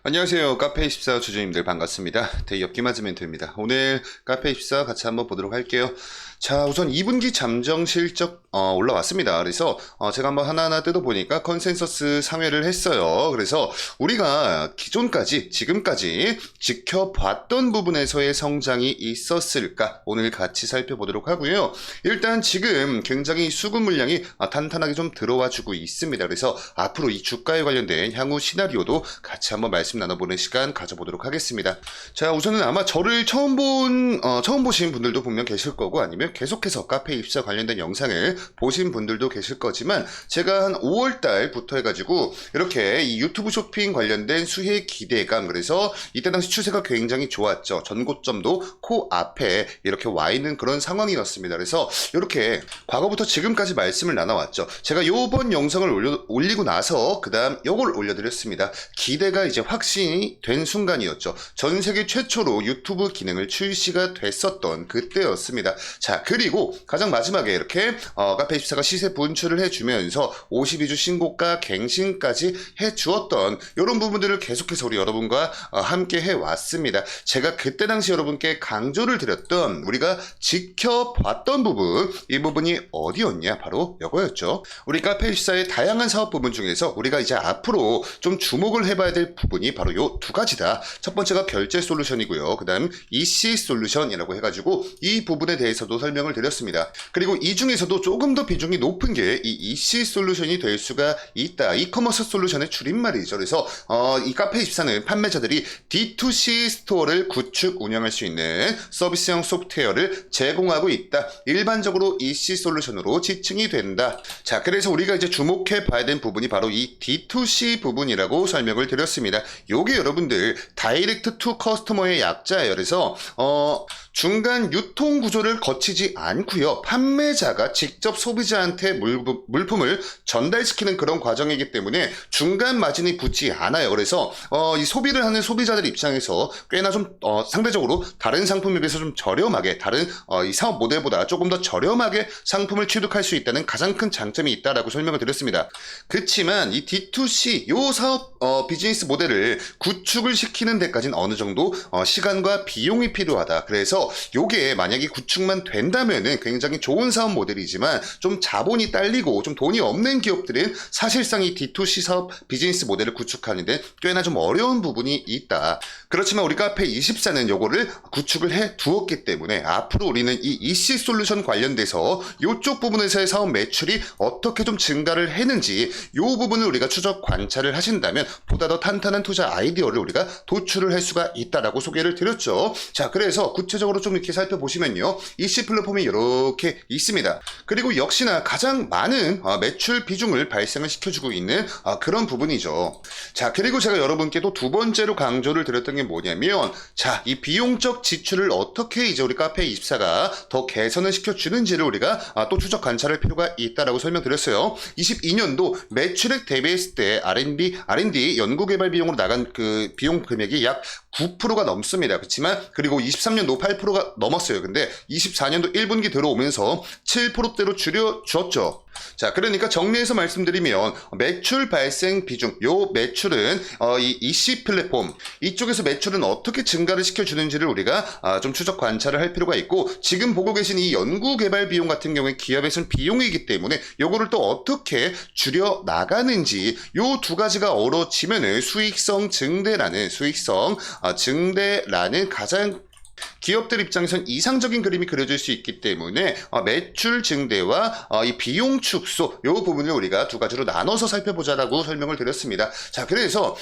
안녕하세요. 카페24 주주님들 반갑습니다. 대엽기 마즈멘토입니다. 오늘 카페24 같이 한번 보도록 할게요. 자, 우선 2분기 잠정 실적 올라왔습니다. 그래서 제가 한번 하나하나 뜯어보니까 컨센서스 상회를 했어요. 그래서 우리가 기존까지 지금까지 지켜봤던 부분에서의 성장이 있었을까 오늘 같이 살펴보도록 하고요. 일단 지금 굉장히 수급 물량이 탄탄하게 좀 들어와 주고 있습니다. 그래서 앞으로 이 주가에 관련된 향후 시나리오도 같이 한번 말씀 나눠보는 시간 가져보도록 하겠습니다. 자, 우선은 아마 저를 처음 보신 분들도 분명 계실 거고, 아니면 계속해서 카페24 관련된 영상을 보신 분들도 계실 거지만, 제가 한 5월달부터 해가지고 이렇게 이 유튜브 쇼핑 관련된 수혜 기대감, 그래서 이때 당시 추세가 굉장히 좋았죠. 전고점도 코앞에 이렇게 와 있는 그런 상황이었습니다. 그래서 이렇게 과거부터 지금까지 말씀을 나눠왔죠. 제가 요번 영상을 올리고 나서 그 다음 요걸 올려드렸습니다. 기대가 이제 확신이 된 순간이었죠. 전 세계 최초로 유튜브 기능을 출시가 됐었던 그때였습니다. 자, 그리고 가장 마지막에 이렇게 카페24가 시세 분출을 해주면서 52주 신고가 갱신까지 해주었던 이런 부분들을 계속해서 우리 여러분과 함께 해왔습니다. 제가 그때 당시 여러분께 강조를 드렸던, 우리가 지켜봤던 부분, 이 부분이 어디였냐? 바로 이거였죠. 우리 카페24의 다양한 사업 부분 중에서 우리가 이제 앞으로 좀 주목을 해봐야 될 부분이 바로 요 두 가지다. 첫 번째가 결제 솔루션이고요. 그 다음 EC 솔루션이라고 해가지고 이 부분에 대해서도 설명을 드렸습니다. 그리고 이 중에서도 조금 더 비중이 높은 게 이 EC 솔루션이 될 수가 있다. 이커머스 솔루션의 줄임말이죠. 그래서 이 카페24는 판매자들이 D2C 스토어를 구축 운영할 수 있는 서비스형 소프트웨어를 제공하고 있다. 일반적으로 EC 솔루션으로 지칭이 된다. 자, 그래서 우리가 이제 주목해 봐야 되는 부분이 바로 이 D2C 부분이라고 설명을 드렸습니다. 요게 여러분들 다이렉트 투 커스터머의 약자예요. 그래서 중간 유통 구조를 거치지 않고요. 판매자가 직접 소비자한테 물품을 전달시키는 그런 과정이기 때문에 중간 마진이 붙지 않아요. 그래서 이 소비를 하는 소비자들 입장에서 꽤나 좀 상대적으로 다른 상품에 비해서 좀 저렴하게, 다른 이 사업 모델보다 조금 더 저렴하게 상품을 취득할 수 있다는 가장 큰 장점이 있다라고 설명을 드렸습니다. 그렇지만 이 D2C 요 사업 비즈니스 모델을 구축을 시키는 데까지는 어느 정도 시간과 비용이 필요하다. 그래서 요게 만약에 구축만 된다면은 굉장히 좋은 사업 모델이지만, 좀 자본이 딸리고 좀 돈이 없는 기업들은 사실상 이 D2C 사업 비즈니스 모델을 구축하는데 꽤나 좀 어려운 부분이 있다. 그렇지만 우리 카페24는 요거를 구축을 해 두었기 때문에 앞으로 우리는 이 EC 솔루션 관련돼서 요쪽 부분에서의 사업 매출이 어떻게 좀 증가를 했는지, 요 부분을 우리가 추적 관찰을 하신다면 보다 더 탄탄한 투자 아이디어를 우리가 도출을 할 수가 있다라고 소개를 드렸죠. 자, 그래서 구체적으로 좀 이렇게 살펴보시면요, EC 플랫폼이 이렇게 있습니다. 그리고 역시나 가장 많은 매출 비중을 발생을 시켜주고 있는 그런 부분이죠. 자, 그리고 제가 여러분께도 두 번째로 강조를 드렸던 게 뭐냐면, 자, 이 비용적 지출을 어떻게 이제 우리 카페24가 더 개선을 시켜주는지를 우리가 또 추적 관찰할 필요가 있다라고 설명드렸어요. 22년도 매출액 대비했을 때 R&D 연구개발 비용으로 나간 그 비용 금액이 약 9%가 넘습니다. 그렇지만 그리고 23년도 8%가 넘었어요. 근데 24년도 1분기 들어오면서 7%대로 줄여줬죠. 자, 그러니까 정리해서 말씀드리면 매출 발생 비중, 요 매출은 이 EC 플랫폼 이쪽에서 매출은 어떻게 증가를 시켜주는지를 우리가 좀 추적 관찰을 할 필요가 있고, 지금 보고 계신 이 연구개발 비용 같은 경우에 기업에서는 비용이기 때문에 요거를 또 어떻게 줄여 나가는지, 요 두 가지가 어우러지면은 수익성 증대라는 가장 기업들 입장에선 이상적인 그림이 그려질 수 있기 때문에 매출 증대와 이 비용 축소, 요 부분을 우리가 두 가지로 나눠서 살펴보자라고 설명을 드렸습니다. 자, 그래서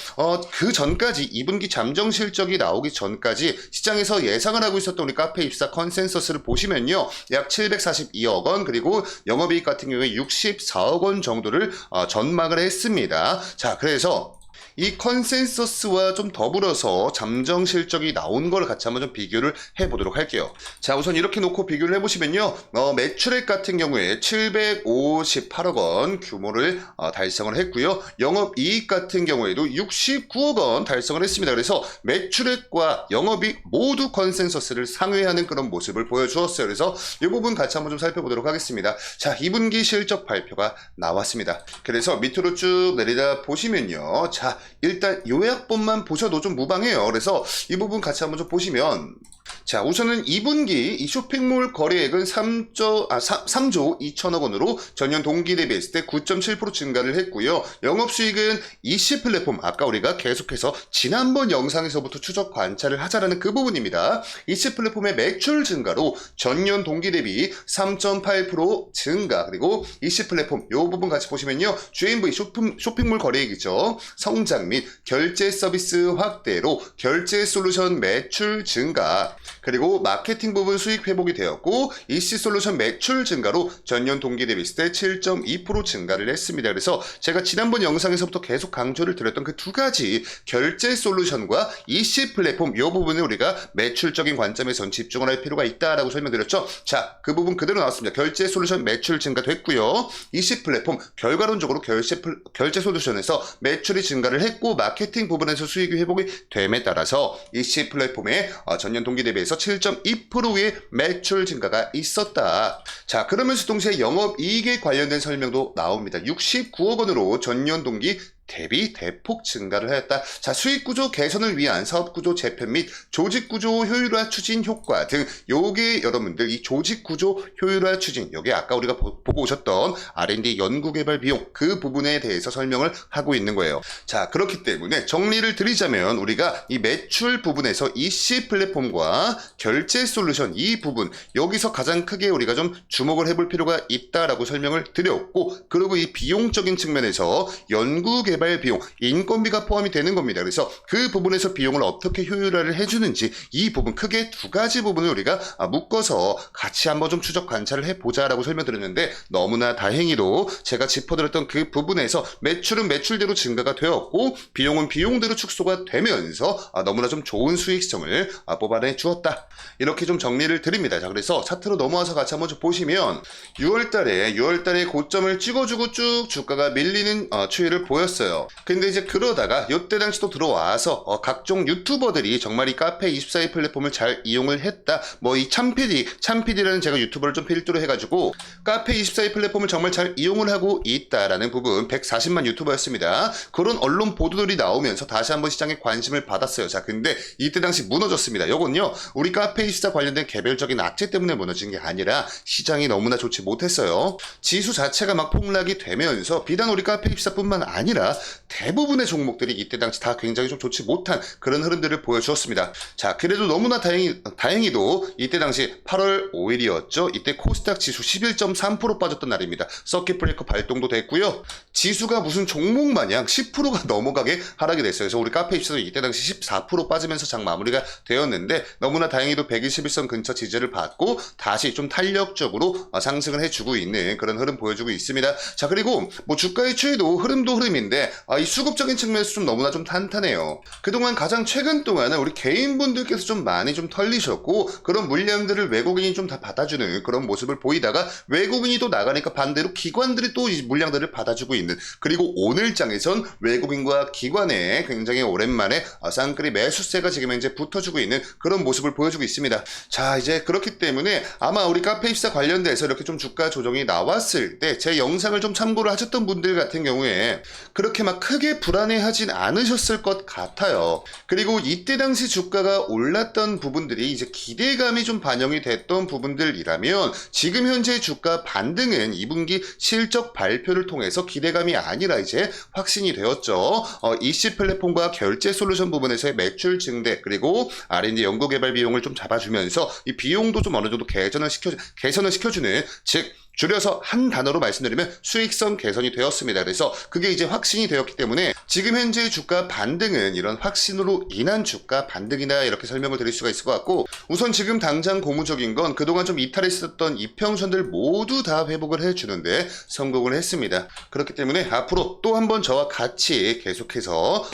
그 전까지 2분기 잠정 실적이 나오기 전까지 시장에서 예상을 하고 있었던 우리 카페24 컨센서스를 보시면요, 약 742억 원, 그리고 영업이익 같은 경우에 64억 원 정도를 전망을 했습니다. 자, 그래서 이 컨센서스와 좀 더불어서 잠정 실적이 나온 걸 같이 한번 좀 비교를 해보도록 할게요. 자, 우선 이렇게 놓고 비교를 해보시면요, 매출액 같은 경우에 758억 원 규모를 달성을 했고요. 영업이익 같은 경우에도 69억 원 달성을 했습니다. 그래서 매출액과 영업이익 모두 컨센서스를 상회하는 그런 모습을 보여주었어요. 그래서 이 부분 같이 한번 좀 살펴보도록 하겠습니다. 자, 2분기 실적 발표가 나왔습니다. 그래서 밑으로 쭉 내리다 보시면요, 자, 일단 요약본만 보셔도 좀 무방해요. 그래서 이 부분 같이 한번 좀 보시면, 자, 우선은 2분기 이 쇼핑몰 거래액은 3조 2천억 원으로 전년 동기 대비했을 때 9.7% 증가를 했고요. 영업수익은 이씨 플랫폼, 아까 우리가 계속해서 지난번 영상에서부터 추적 관찰을 하자라는 그 부분입니다. 이씨 플랫폼의 매출 증가로 전년 동기 대비 3.8% 증가, 그리고 이씨 플랫폼 이 부분 같이 보시면요. GMV 쇼핑몰 거래액이죠. 성장 및 결제 서비스 확대로 결제 솔루션 매출 증가, 그리고 마케팅 부분 수익 회복이 되었고 EC 솔루션 매출 증가로 전년 동기 대비했을 때 7.2% 증가를 했습니다. 그래서 제가 지난번 영상에서부터 계속 강조를 드렸던 그 두 가지 결제 솔루션과 EC 플랫폼 이 부분에 우리가 매출적인 관점에선 집중을 할 필요가 있다라고 설명드렸죠. 자, 그 부분 그대로 나왔습니다. 결제 솔루션 매출 증가됐고요. EC 플랫폼 결과론적으로 결제 솔루션에서 매출이 증가를 했고 마케팅 부분에서 수익이 회복이 됨에 따라서 EC 플랫폼의 전년 동기 대비해서 7.2%의 매출 증가가 있었다. 자, 그러면서 동시에 영업이익에 관련된 설명도 나옵니다. 69억 원으로 전년 동기 대비 대폭 증가를 하였다. 자, 수익구조 개선을 위한 사업구조 재편 및 조직구조 효율화 추진 효과 등 요게 여러분들 이 조직구조 효율화 추진, 요게 아까 우리가 보고 오셨던 R&D 연구개발 비용 그 부분에 대해서 설명을 하고 있는 거예요. 자, 그렇기 때문에 정리를 드리자면 우리가 이 매출 부분에서 EC 플랫폼과 결제 솔루션 이 부분 여기서 가장 크게 우리가 좀 주목을 해볼 필요가 있다라고 설명을 드렸고, 그리고 이 비용적인 측면에서 연구개발 비용, 인건비가 포함이 되는 겁니다. 그래서 그 부분에서 비용을 어떻게 효율화를 해주는지 이 부분 크게 두 가지 부분을 우리가 묶어서 같이 한번 좀 추적 관찰을 해보자라고 설명드렸는데, 너무나 다행히도 제가 짚어드렸던 그 부분에서 매출은 매출대로 증가가 되었고 비용은 비용대로 축소가 되면서 너무나 좀 좋은 수익성을 뽑아내 주었다. 이렇게 좀 정리를 드립니다. 자, 그래서 차트로 넘어와서 같이 한번 좀 보시면 6월달에 고점을 찍어주고 쭉 주가가 밀리는 추이를 보였어요. 근데 이제 그러다가 이때 당시 또 들어와서 각종 유튜버들이 정말 이 카페24의 플랫폼을 잘 이용을 했다. 뭐 이 참PD라는 제가 유튜버를 좀 필두로 해가지고 카페24의 플랫폼을 정말 잘 이용을 하고 있다라는 부분, 140만 유튜버였습니다. 그런 언론 보도들이 나오면서 다시 한번 시장에 관심을 받았어요. 자, 근데 이때 당시 무너졌습니다. 요건요, 우리 카페24 관련된 개별적인 악재 때문에 무너진 게 아니라 시장이 너무나 좋지 못했어요. 지수 자체가 막 폭락이 되면서 비단 우리 카페24뿐만 아니라 대부분의 종목들이 이때 당시 다 굉장히 좀 좋지 못한 그런 흐름들을 보여주었습니다. 자, 그래도 너무나 다행히도 이때 당시 8월 5일이었죠. 이때 코스닥 지수 11.3% 빠졌던 날입니다. 서킷 브레이커 발동도 됐고요. 지수가 무슨 종목 마냥 10%가 넘어가게 하락이 됐어요. 그래서 우리 카페24도 이때 당시 14% 빠지면서 장 마무리가 되었는데, 너무나 다행히도 121선 근처 지지를 받고 다시 좀 탄력적으로 상승을 해주고 있는 그런 흐름 보여주고 있습니다. 자, 그리고 뭐 주가의 추이도 흐름도 흐름인데 이 수급적인 측면에서 좀 너무나 좀 탄탄해요. 그동안 가장 최근 동안은 우리 개인분들께서 좀 많이 좀 털리셨고 그런 물량들을 외국인이 좀 다 받아주는 그런 모습을 보이다가 외국인이 또 나가니까 반대로 기관들이 또 이 물량들을 받아주고 있는, 그리고 오늘 장에선 외국인과 기관에 굉장히 오랜만에 쌍끌이 매수세가 지금 현재 붙어주고 있는 그런 모습을 보여주고 있습니다. 자, 이제 그렇기 때문에 아마 우리 카페24 관련돼서 이렇게 좀 주가 조정이 나왔을 때 제 영상을 좀 참고를 하셨던 분들 같은 경우에 그렇게 막 크게 불안해하진 않으셨을 것 같아요. 그리고 이때 당시 주가가 올랐던 부분들이 이제 기대감이 좀 반영이 됐던 부분들이라면 지금 현재 주가 반등은 2분기 실적 발표를 통해서 기대감이 아니라 이제 확신이 되었죠. EC 플랫폼과 결제 솔루션 부분에서의 매출 증대, 그리고 R&D 연구개발 비용을 좀 잡아주면서 이 비용도 좀 어느 정도 개선을 시켜주는, 즉 줄여서 한 단어로 말씀드리면 수익성 개선이 되었습니다. 그래서 그게 이제 확신이 되었기 때문에 지금 현재 주가 반등은 이런 확신으로 인한 주가 반등이다, 이렇게 설명을 드릴 수가 있을 것 같고, 우선 지금 당장 고무적인 건 그동안 좀 이탈했었던 이평선들 모두 다 회복을 해주는데 성공을 했습니다. 그렇기 때문에 앞으로 또 한 번 저와 같이 계속해서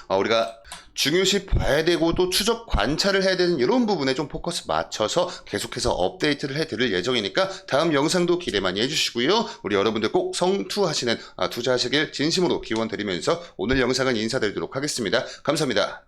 우리가 중요시 봐야 되고 또 추적 관찰을 해야 되는 이런 부분에 좀 포커스 맞춰서 계속해서 업데이트를 해드릴 예정이니까 다음 영상도 기대 많이 해주시고요. 우리 여러분들 꼭 성투하시는 투자하시길 진심으로 기원드리면서 오늘 영상은 인사드리도록 하겠습니다. 감사합니다.